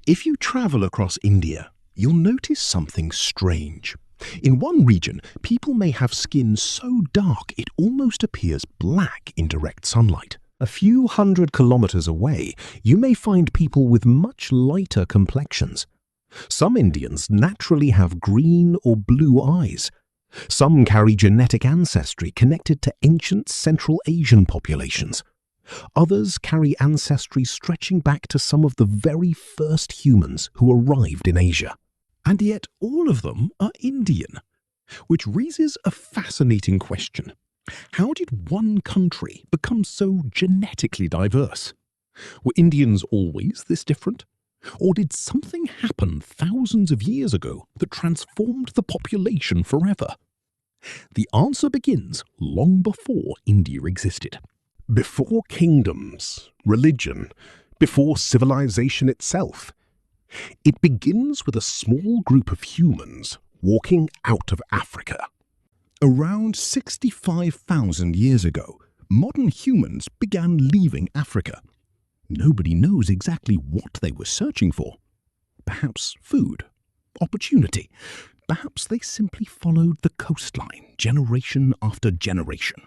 If you travel across India, you'll notice something strange. In one region, people may have skin so dark it almost appears black in direct sunlight. A few 100 kilometers away, you may find people with much lighter complexions. Some Indians naturally have green or blue eyes. Some carry genetic ancestry connected to ancient Central Asian populations. Others carry ancestry stretching back to some of the very first humans who arrived in Asia. And yet all of them are Indian, which raises a fascinating question. How did one country become so genetically diverse? Were Indians always this different? Or did something happen thousands of years ago that transformed the population forever? The answer begins long before India existed. Before kingdoms, religion, before civilization itself. It begins with a small group of humans walking out of Africa. Around 65,000 years ago, modern humans began leaving Africa. Nobody knows exactly what they were searching for. Perhaps food, opportunity. Perhaps they simply followed the coastline generation after generation.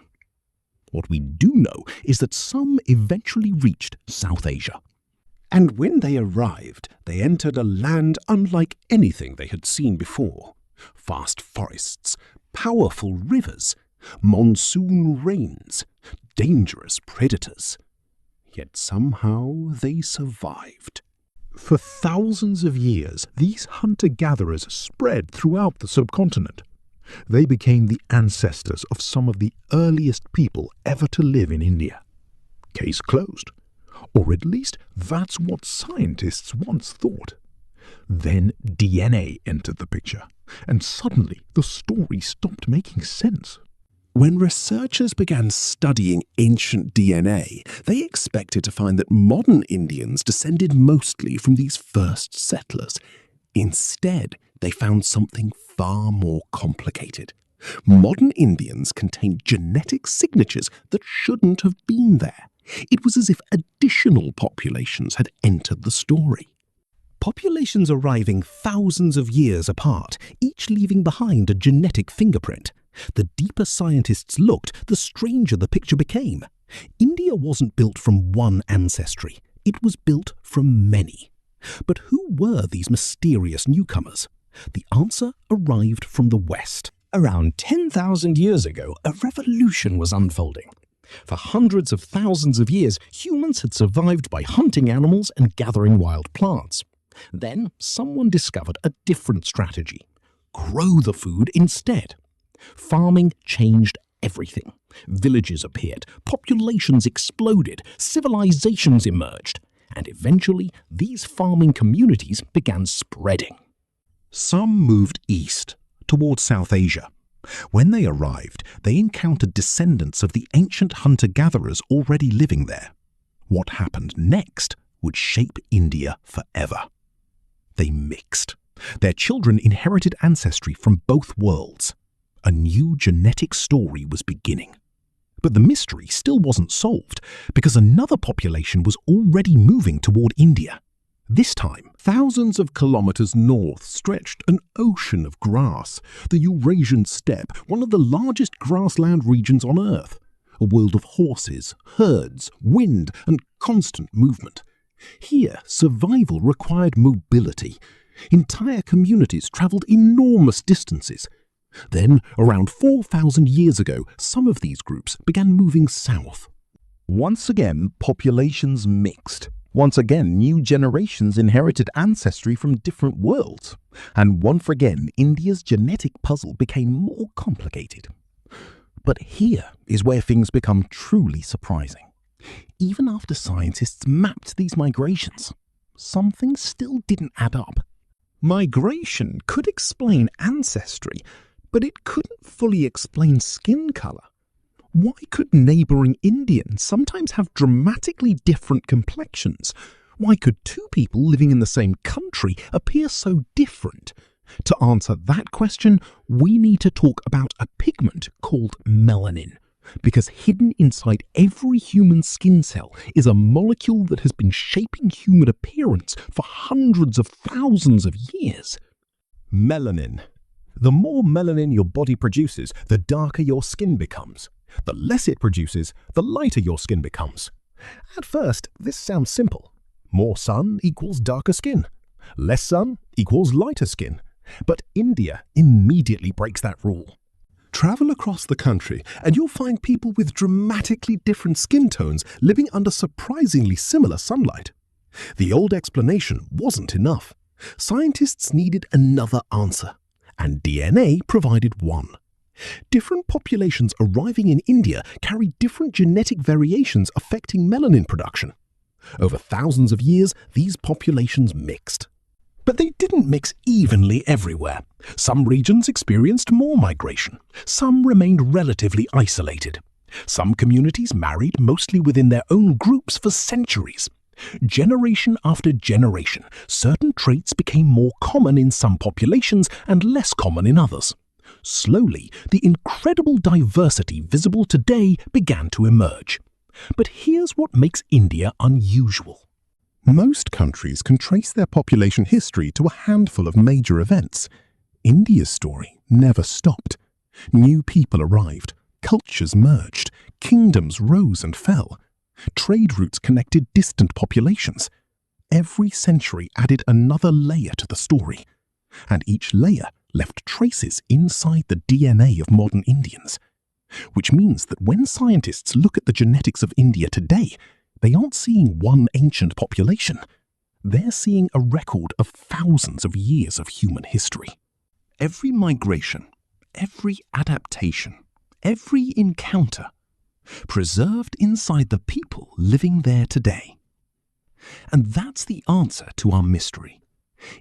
What we do know is that some eventually reached South Asia. And when they arrived, they entered a land unlike anything they had seen before. Vast forests, powerful rivers, monsoon rains, dangerous predators. Yet somehow they survived. For thousands of years, these hunter-gatherers spread throughout the subcontinent. They became the ancestors of some of the earliest people ever to live in India. Case closed. Or at least that's what scientists once thought. Then DNA entered the picture, and suddenly the story stopped making sense. When researchers began studying ancient DNA, they expected to find that modern Indians descended mostly from these first settlers. Instead, they found something far more complicated. Modern Indians contained genetic signatures that shouldn't have been there. It was as if additional populations had entered the story. Populations arriving thousands of years apart, each leaving behind a genetic fingerprint. The deeper scientists looked, the stranger the picture became. India wasn't built from one ancestry. It was built from many. But who were these mysterious newcomers? The answer arrived from the West. Around 10,000 years ago, a revolution was unfolding. For hundreds of thousands of years, humans had survived by hunting animals and gathering wild plants. Then someone discovered a different strategy. Grow the food instead. Farming changed everything. Villages appeared, populations exploded, civilizations emerged, and eventually these farming communities began spreading. Some moved east, towards South Asia. When they arrived, they encountered descendants of the ancient hunter-gatherers already living there. What happened next would shape India forever. They mixed. Their children inherited ancestry from both worlds. A new genetic story was beginning. But the mystery still wasn't solved, because another population was already moving toward India. This time, thousands of kilometers north stretched an ocean of grass, the Eurasian Steppe, one of the largest grassland regions on Earth. A world of horses, herds, wind, and constant movement. Here, survival required mobility. Entire communities traveled enormous distances. Then, around 4,000 years ago, some of these groups began moving south. Once again, populations mixed. Once again, new generations inherited ancestry from different worlds. And once again, India's genetic puzzle became more complicated. But here is where things become truly surprising. Even after scientists mapped these migrations, something still didn't add up. Migration could explain ancestry, but it couldn't fully explain skin color. Why could neighboring Indians sometimes have dramatically different complexions? Why could two people living in the same country appear so different? To answer that question, we need to talk about a pigment called melanin. Because hidden inside every human skin cell is a molecule that has been shaping human appearance for hundreds of thousands of years. Melanin. The more melanin your body produces, the darker your skin becomes. The less it produces, the lighter your skin becomes. At first, this sounds simple. More sun equals darker skin. Less sun equals lighter skin. But India immediately breaks that rule. Travel across the country and you'll find people with dramatically different skin tones living under surprisingly similar sunlight. The old explanation wasn't enough. Scientists needed another answer, and DNA provided one. Different populations arriving in India carry different genetic variations affecting melanin production. Over thousands of years, these populations mixed. But they didn't mix evenly everywhere. Some regions experienced more migration. Some remained relatively isolated. Some communities married mostly within their own groups for centuries. Generation after generation, certain traits became more common in some populations and less common in others. Slowly, the incredible diversity visible today began to emerge. But here's what makes India unusual. Most countries can trace their population history to a handful of major events. India's story never stopped. New people arrived, cultures merged, kingdoms rose and fell. Trade routes connected distant populations. Every century added another layer to the story, and each layer left traces inside the DNA of modern Indians. Which means that when scientists look at the genetics of India today, they aren't seeing one ancient population. They're seeing a record of thousands of years of human history. Every migration, every adaptation, every encounter, preserved inside the people living there today. And that's the answer to our mystery.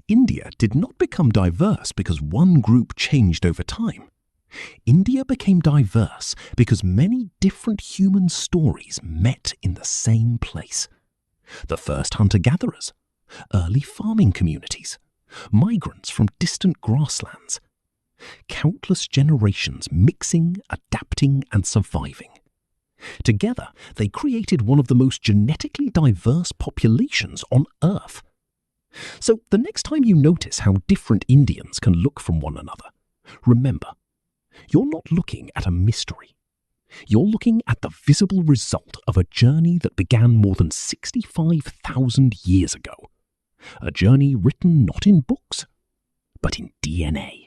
India did not become diverse because one group changed over time. India became diverse because many different human stories met in the same place. The first hunter-gatherers, early farming communities, migrants from distant grasslands. Countless generations mixing, adapting, and surviving. Together, they created one of the most genetically diverse populations on Earth. So the next time you notice how different Indians can look from one another, remember, you're not looking at a mystery. You're looking at the visible result of a journey that began more than 65,000 years ago. A journey written not in books, but in DNA.